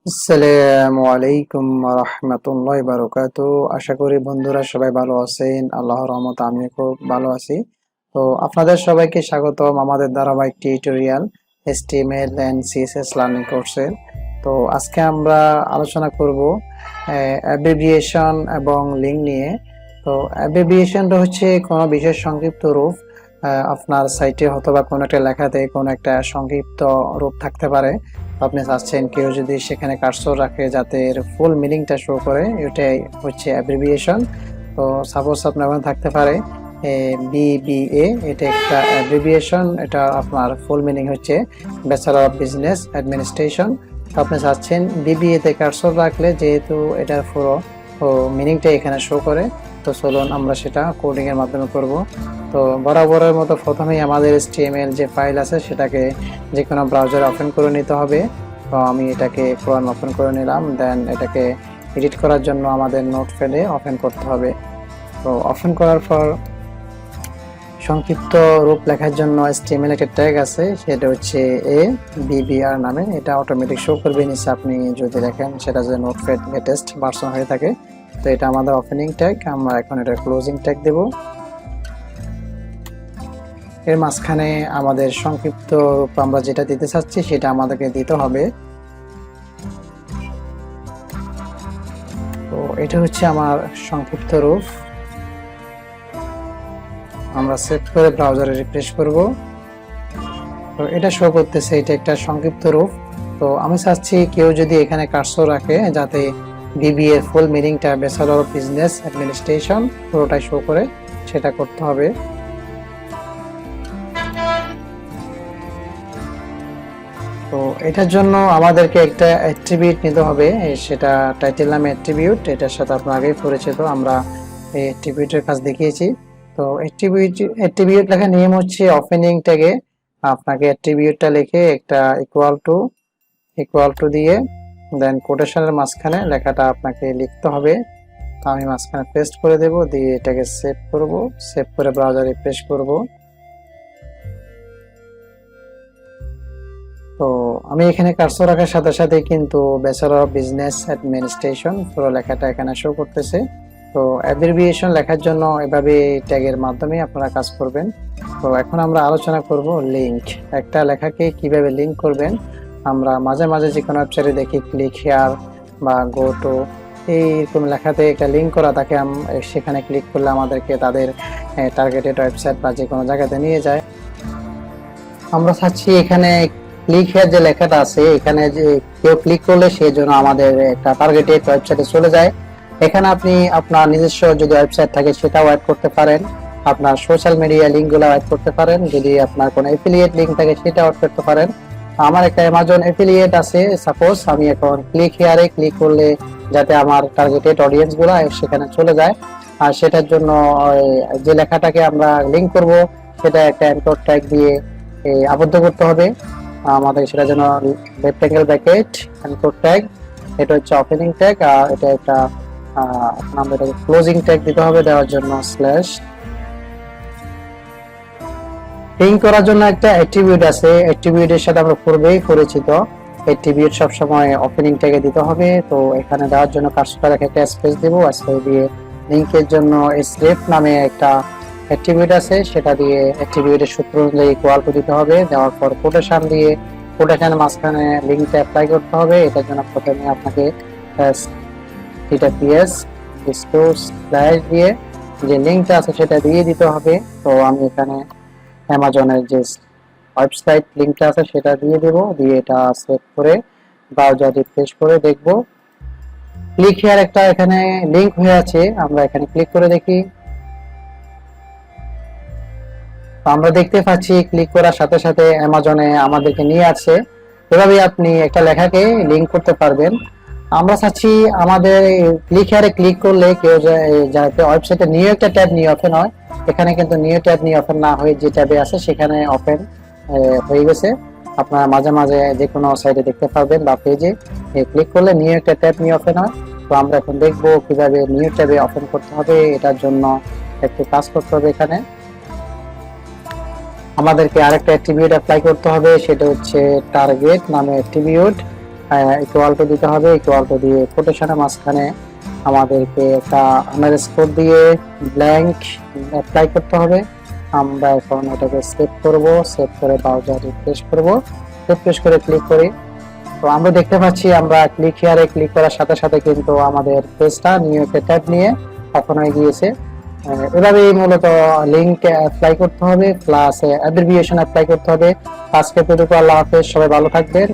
আসসালামু আলাইকুম রাহমাতুল্লাহি বারাকাতুহু। আশা করি বন্ধুরা সবাই ভালো আছেন। আল্লাহর রহমতে আমি খুব ভালো আছি। তো আপনাদের সবাইকে স্বাগতম আমাদের ধারাবাহিক tutorial HTML and CSS learning কোর্সের। তো আজকে আমরা আলোচনা করব অ্যাব্রিভিয়েশন এবং লিঙ্ক নিয়ে। তো অ্যাব্রিভিয়েশনটা হচ্ছে কোনো বিশেষ সংক্ষিপ্ত রূপ। আপনার সাইটে অথবা কোনো একটা লেখাতে কোনো একটা সংক্ষিপ্ত রূপ থাকতে পারে। আপনি চাচ্ছেন কেউ যদি সেখানে কার্সর রাখে যাতে এর ফুল মিনিংটা শো করে, এটাই হচ্ছে অ্যাব্রিভিয়েশন। তো সাপোজ আপনার ওখানে থাকতে পারে BBA, এটা একটা অ্যাব্রিভিয়েশন। এটা আপনার ফুল মিনিং হচ্ছে ব্যাচেলর অফ বিজনেস অ্যাডমিনিস্ট্রেশন। তো আপনি চাচ্ছেন BBA তে কার্সর রাখলে যেহেতু এটার পুরো মিনিংটা এখানে শো করে। তো চলুন আমরা সেটা কোডিং এর মাধ্যমে করব। তো বরাবরের মতো প্রথমেই আমাদের HTML যে ফাইল আছে সেটাকে যে কোনো ব্রাউজারে ওপেন করে নিতে হবে। তো আমি এটাকে ক্রোম ওপেন করে নিলাম। দেন এটাকে এডিট করার জন্য আমাদের নোটপ্যাডে ওপেন করতে হবে। তো ওপেন করার পর সংক্ষিপ্ত রূপ লেখার জন্য HTML একটা ট্যাগ আছে, সেটা হচ্ছে ABBR নামে। এটা অটোমেটিক শো করবে নিচে আপনি যদি দেখেন সেটা যে নোটপ্যাড লেটেস্ট ভার্সন হয়ে থাকে। তো এটা আমাদের ওপেনিং ট্যাগ। আমরা এখন এটা ক্লোজিং ট্যাগ দেব। এর মাঝখানে আমাদের সংক্ষিপ্ত রূপ আমরা যেটা দিতে চাচ্ছি সেটা আমাদেরকে দিতে হবে। তো এটা হচ্ছে আমার সংক্ষিপ্ত রূপ। আমরা সেভ করে ব্রাউজারে রিফ্রেশ করব। তো এটা শো করতেছে এটা একটা সংক্ষিপ্ত রূপ। তো আমি চাচ্ছি কেউ যদি এখানে কার্সর রাখে যাতে BBA এর ফুল মিনিংটা ব্যাচেলর অফ বিজনেস অ্যাডমিনিস্ট্রেশন পুরোটাই শো করে, সেটা করতে হবে। তো এটার জন্য আমাদেরকে একটা অ্যাট্রিবিউট নিতে হবে, সেটা টাইটেল নামে অ্যাট্রিবিউট। এটার সাথে আপনার আগেই পরিচিত, আমরা এই অ্যাট্রিবিউটের কাজ দেখিয়েছি। তো অ্যাট্রিবিউট লেখার নিয়ম হচ্ছে ওপেনিং ট্যাগে আপনাকে অ্যাট্রিবিউটটা লিখে একটা ইকুয়াল টু দিয়ে দেন কোটেশনের মাঝখানে লেখাটা আপনাকে লিখতে হবে। তো আমি মাঝখানে পেস্ট করে দেব, দিয়ে এটাকে সেভ করব। সেভ করে ব্রাউজার রিফ্রেশ করব। তো আমি এখানে কার্সর রাখার সাথে সাথে কিন্তু ব্যাচেলর অফ বিজনেস অ্যাডমিনিস্ট্রেশন পুরো লেখাটা এখানে শো করতেছে। তো অ্যাব্রিভিয়েশন লেখার জন্য এভাবে ট্যাগের মাধ্যমে আপনারা কাজ করবেন। তো এখন আমরা আলোচনা করব লিংক। একটা লেখাকে কিভাবে লিংক করবেন। আমরা মাঝে মাঝে যে কোনো ওয়েবসাইটে দেখি ক্লিক হেয়ার বা গো টু, এইরকম লেখাতে একটা লিঙ্ক করা থাকে। সেখানে ক্লিক করলে আমাদেরকে তাদের টার্গেটেড ওয়েবসাইট বা যে কোনো জায়গাতে নিয়ে যায়। আমরা চাচ্ছি এখানে ক্লিক হেয়ার যে লেখাটা আছে, এখানে যে কেউ ক্লিক করলে সেই জন্য আমাদের একটা টার্গেটেড ওয়েবসাইটে চলে যায়। এখানে আপনি আপনার নিজস্ব যদি ওয়েবসাইট থাকে সেটাও অ্যাড করতে পারেন, আপনার সোশ্যাল মিডিয়া লিঙ্কগুলো অ্যাড করতে পারেন, যদি আপনার কোনো এফিলিয়েট লিঙ্ক থাকে সেটাও অ্যাড করতে পারেন। আমার একটা অ্যামাজন এফিলিয়েট আছে, সাপোজ আমি এখন ক্লিক হেয়ারে ক্লিক করলে যাতে আমার টার্গেটেড অডিয়েন্স গুলো সেখানে চলে যায়। আর সেটার জন্য যে লেখাটাকে আমরা লিঙ্ক করব সেটা একটা অ্যাঙ্কর ট্যাগ দিয়ে আবদ্ধ করতে হবে আমাদের। সেটা যেন রেক্টেঙ্গেল ব্র্যাকেট অ্যাঙ্কর ট্যাগ, এটা হচ্ছে ওপেনিং ট্যাগ। আর এটা একটা আমরা এটাকে ক্লোজিং ট্যাগ দিতে হবে, দেওয়ার জন্য স্ল্যাশ। লিঙ্ক করার জন্য একটা অ্যাট্রিবিউট আছে, অ্যাট্রিবিউটের সাথে আমরা পূর্বেই পরিচিত। অ্যাট্রিবিউট সবসময় ওপেনিং ট্যাগে দিতে হবে। তো এখানে দেওয়ার জন্য কার্সরটা রেখে একটা স্পেস দেব, স্পেস দিয়ে লিঙ্কের জন্য স্রেফ নামে একটা অ্যাট্রিবিউট আছে, সেটা দিয়ে অ্যাট্রিবিউটের সূত্র অনুযায়ী ইকুয়াল টু দিতে হবে। দেওয়ার পর কোটেশন দিয়ে কোটেশনের মাঝখানে লিঙ্কটা অ্যাপ্লাই করতে হবে। এটার জন্য প্রথমে আপনাকে এটা পিএস স্ল্যাশ দিয়ে যে লিঙ্কটা আছে সেটা দিয়ে দিতে হবে। তো আমি এখানে অ্যামাজনের যে ওয়েবসাইট লিঙ্কটা আছে সেটা দিয়ে দেব, দিয়ে এটা সেভ করে ব্রাউজার রিফ্রেশ করে দেখব ক্লিক হেয়ার একটা এখানে লিঙ্ক হয়ে আছে। আমরা এখানে ক্লিক করে দেখি, আমরা দেখতে পাচ্ছি ক্লিক করার সাথে সাথে অ্যামাজনে আমাদেরকে নিয়ে আসছে। এভাবে আপনি একটা লেখাকে লিঙ্ক করতে পারবেন। আমরা চাচ্ছি আমাদের ক্লিক হেয়ারে ক্লিক করলে কেউ যাতে ওয়েবসাইটে নিউ একটা ট্যাব নিয়ে ওপেন হয়, এখানে কিন্তু নিউ ট্যাব নিয়ে ওপেন না হয়ে যে ট্যাবে আছে সেখানে ওপেন হয়ে গেছে। আপনারা মাঝে মাঝে যে কোনো সাইটে দেখতে পারবেন বা পেজে ক্লিক করলে নিউ একটা ট্যাব নিয়ে ওপেন হয়। তো আমরা এখন দেখবো কিভাবে নিউ ট্যাবে ওপেন করতে হবে। এটার জন্য একটু কাজ করতে হবে। এখানে আমাদেরকে আরেকটা অ্যাট্রিবিউট অ্যাপ্লাই করতে হবে, সেটা হচ্ছে টার্গেট নামে অ্যাট্রিবিউট। ইকুয়াল টু দিতে হবে, ইকুয়াল টু দিয়ে কোটেশনের মাঝখানে আমাদেরকে একটা আন্ডারস্কোর দিয়ে ব্ল্যাঙ্ক অ্যাপ্লাই করতে হবে। আমরা এখন এটাকে সেভ করব, সেভ করে ব্রাউজার রিফ্রেশ করব, রিফ্রেশ করে ক্লিক করি। তো আমরা দেখতে পাচ্ছি আমরা ক্লিক হিয়ারে ক্লিক করার সাথে সাথে কিন্তু আমাদের পেজটা নিউ একটা ট্যাব নিয়ে ওপেন হয়ে গিয়েছে। এভাবেই মূলত লিংক অ্যাপ্লাই করতে হবে প্লাস অ্যাব্রিভিয়েশন অ্যাপ্লাই করতে হবে। আজকে এতটুকু, আল্লাহ হাফেজ, সবাই ভালো থাকবেন।